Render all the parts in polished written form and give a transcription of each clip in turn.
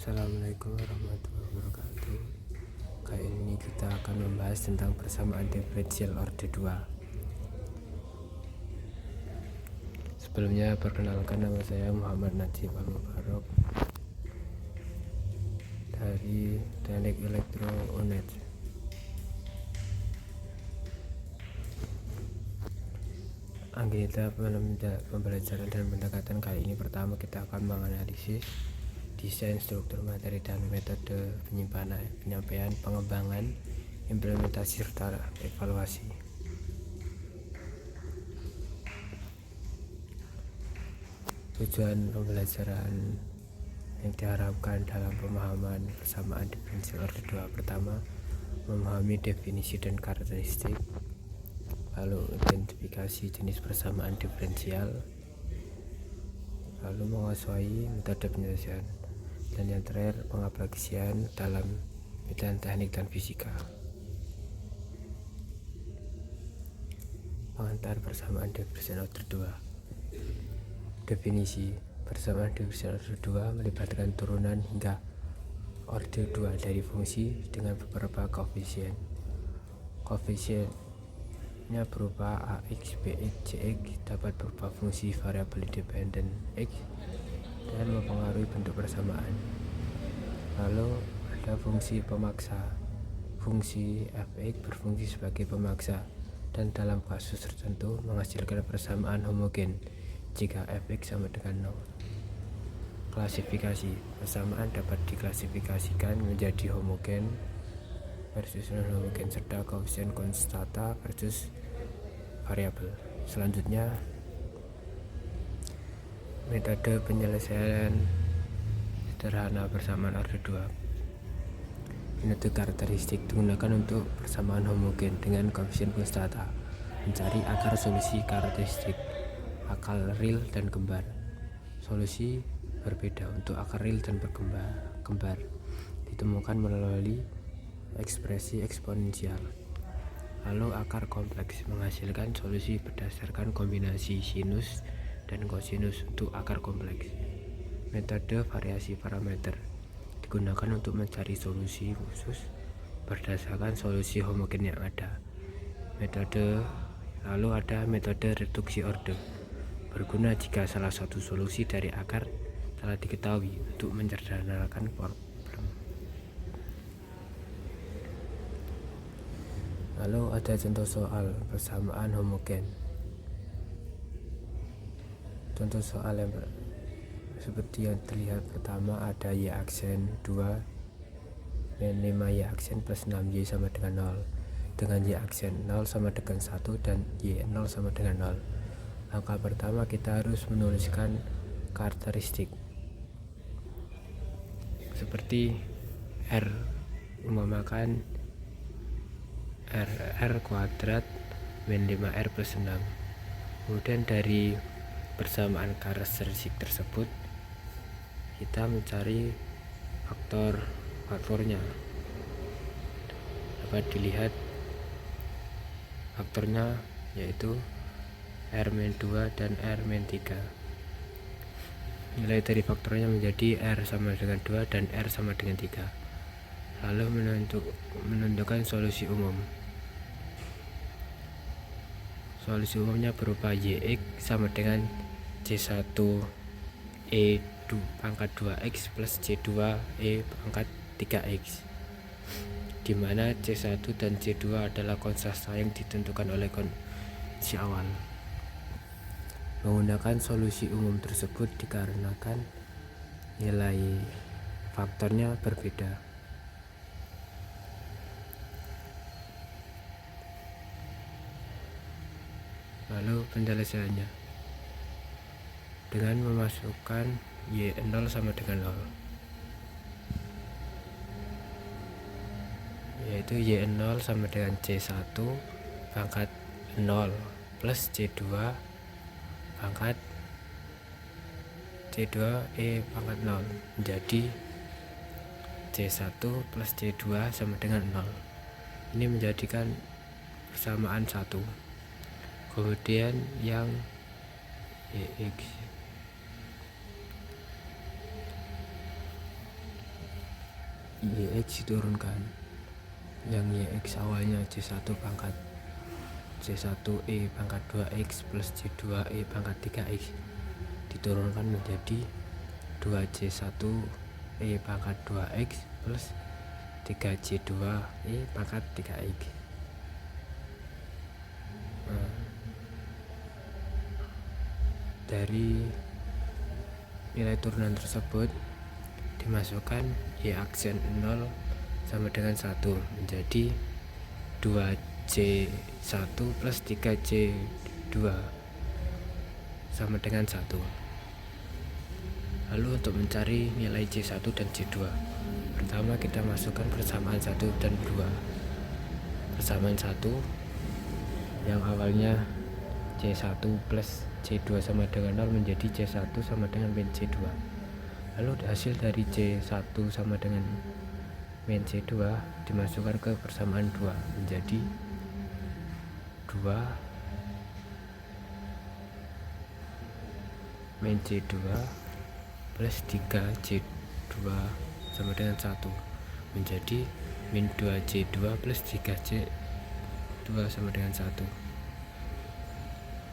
Assalamualaikum warahmatullahi wabarakatuh. Kali ini kita akan membahas tentang persamaan diferensial orde 2. Sebelumnya perkenalkan, nama saya Muhammad Najib Al-Mubarok dari Teknik Elektro UNED. Agenda pembelajaran dan pendekatan kali ini, pertama kita akan menganalisis desain, struktur, materi, dan metode penyimpanan, penyampaian, pengembangan, implementasi, serta evaluasi. Tujuan pembelajaran yang diharapkan dalam pemahaman persamaan diferensial orde 2: pertama, memahami definisi dan karakteristik, lalu identifikasi jenis persamaan diferensial, lalu menguasai metode penyelesaian, dan yang terakhir, pengaplikasian dalam bidang teknik dan fisika. Pengantar persamaan diferensial orde 2. Definisi: persamaan diferensial orde 2 melibatkan turunan hingga orde 2 dari fungsi dengan beberapa koefisien. Koefisiennya berupa AX, BX, CX, dapat berupa fungsi variabel independen X dan mempengaruhi bentuk persamaan. Lalu ada fungsi pemaksa. Fungsi fx berfungsi sebagai pemaksa dan dalam kasus tertentu menghasilkan persamaan homogen jika fx sama dengan 0. Klasifikasi: persamaan dapat diklasifikasikan menjadi homogen versus non-homogen serta koefisien konstanta versus variabel. Selanjutnya, metode penyelesaian sederhana persamaan orde 2. Metode karakteristik digunakan untuk persamaan homogen dengan koefisien konstanta. Mencari akar solusi karakteristik, akar real dan kembar. Solusi berbeda untuk akar real dan kembar ditemukan melalui ekspresi eksponensial. Lalu akar kompleks menghasilkan solusi berdasarkan kombinasi sinus dan kosinus untuk akar kompleks. Metode variasi parameter digunakan untuk mencari solusi khusus berdasarkan solusi homogen yang ada. Lalu ada metode reduksi orde, berguna jika salah satu solusi dari akar telah diketahui untuk menyederhanakan problem. Lalu ada contoh soal persamaan homogen. Contoh soal yang seperti yang terlihat, pertama ada y aksen 2 dan 5y aksen plus 6y sama dengan 0, dengan y aksen 0 sama dengan 1 dan y 0 sama dengan 0. Langkah pertama, kita harus menuliskan karakteristik seperti R, umpamakan R kuadrat min 5R plus 6. Kemudian dari persamaan karakteristik tersebut kita mencari faktornya. Dapat dilihat faktornya yaitu R-2 dan R-3. Nilai dari faktornya menjadi R sama dengan 2 dan R sama dengan 3. Lalu menentukan solusi umum. Solusi umumnya berupa YX sama dengan C1E pangkat 2X plus C2E pangkat 3X, di mana C1 dan C2 adalah konstanta yang ditentukan oleh kondisi awal. Menggunakan solusi umum tersebut dikarenakan nilai faktornya berbeda. Lalu penyelesaiannya dengan memasukkan y0 sama dengan 0, yaitu y0 sama dengan c1 pangkat 0 plus c2 pangkat c2e pangkat 0 menjadi c1 plus c2 sama dengan 0. Ini menjadikan persamaan 1. Kemudian yang YX YX diturunkan, yang YX awalnya C1 pangkat C1E pangkat 2X plus C2E pangkat 3X diturunkan menjadi 2C1E pangkat 2X plus 3C2E pangkat 3X. Dari nilai turunan tersebut dimasukkan Y aksen 0 sama dengan 1 menjadi 2C1 plus 3C2 sama dengan 1. Lalu untuk mencari nilai C1 dan C2, pertama kita masukkan persamaan 1 dan 2. Persamaan 1 yang awalnya C1 plus C2 sama dengan 0 menjadi C1 sama dengan min C2. Lalu hasil dari C1 sama dengan min C2 dimasukkan ke persamaan 2 menjadi 2 min C2 plus 3C2 sama dengan 1 menjadi min 2C2 plus 3C2 sama dengan 1.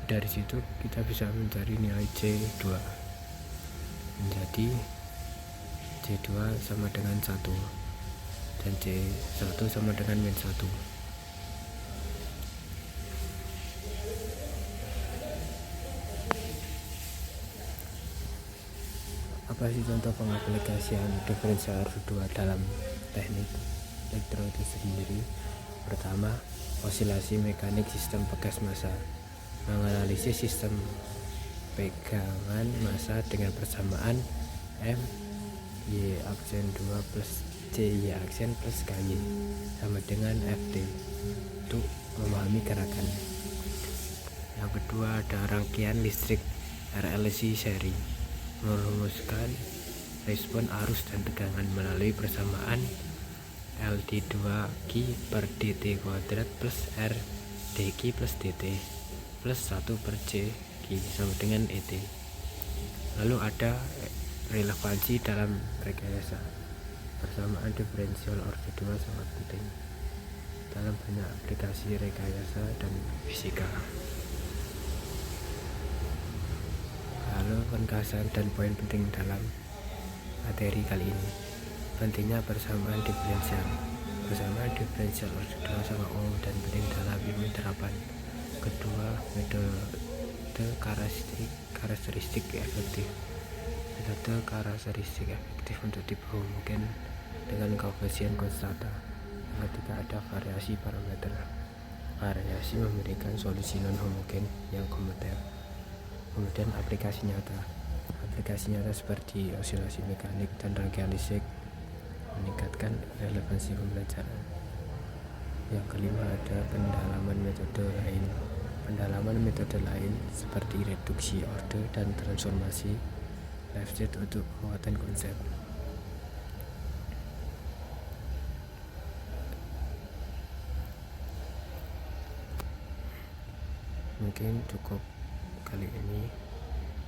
Dari situ kita bisa mencari nilai C2 menjadi C2 sama dengan 1 dan C1 sama dengan min 1. Apa sih contoh pengaplikasian diferensial R2 dalam teknik elektronik sendiri? Pertama, osilasi mekanik sistem pegas massa. Menganalisis sistem pegangan massa dengan persamaan M Y aksen 2 plus C Y aksen plus KY sama dengan FT untuk memahami gerakan. Yang kedua ada rangkaian listrik RLC seri, merumuskan respon arus dan tegangan melalui persamaan LD2Q per dt kuadrat plus R dQ plus dt plus 1 per C Q sama dengan ET. Lalu ada relevansi dalam rekayasa. Persamaan diferensial orde 2 sangat penting dalam banyak aplikasi rekayasa dan fisika. Lalu penegasan dan poin penting dalam materi kali ini. Pentingnya persamaan diferensial. Persamaan diferensial orde 2 sangat umum dan penting dalam ilmu terapan. Kedua, metode karakteristik efektif. Metode karakteristik efektif untuk tipe homogen dengan koefisien konstanta. Yang ketiga ada variasi parameter. Variasi memberikan solusi non homogen yang komuter. Kemudian aplikasi nyata. Aplikasi nyata seperti osilasi mekanik dan rangkaian listrik meningkatkan relevansi pembelajaran. Yang kelima ada pendalaman metode lain. Pendalaman metode lain seperti reduksi orde dan transformasi Lefschetz untuk penguatan konsep. Mungkin cukup kali ini,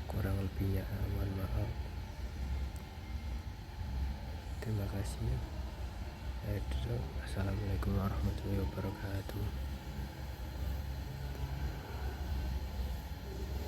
kurang lebihnya mohon maaf. Terima kasih. Assalamualaikum warahmatullahi wabarakatuh.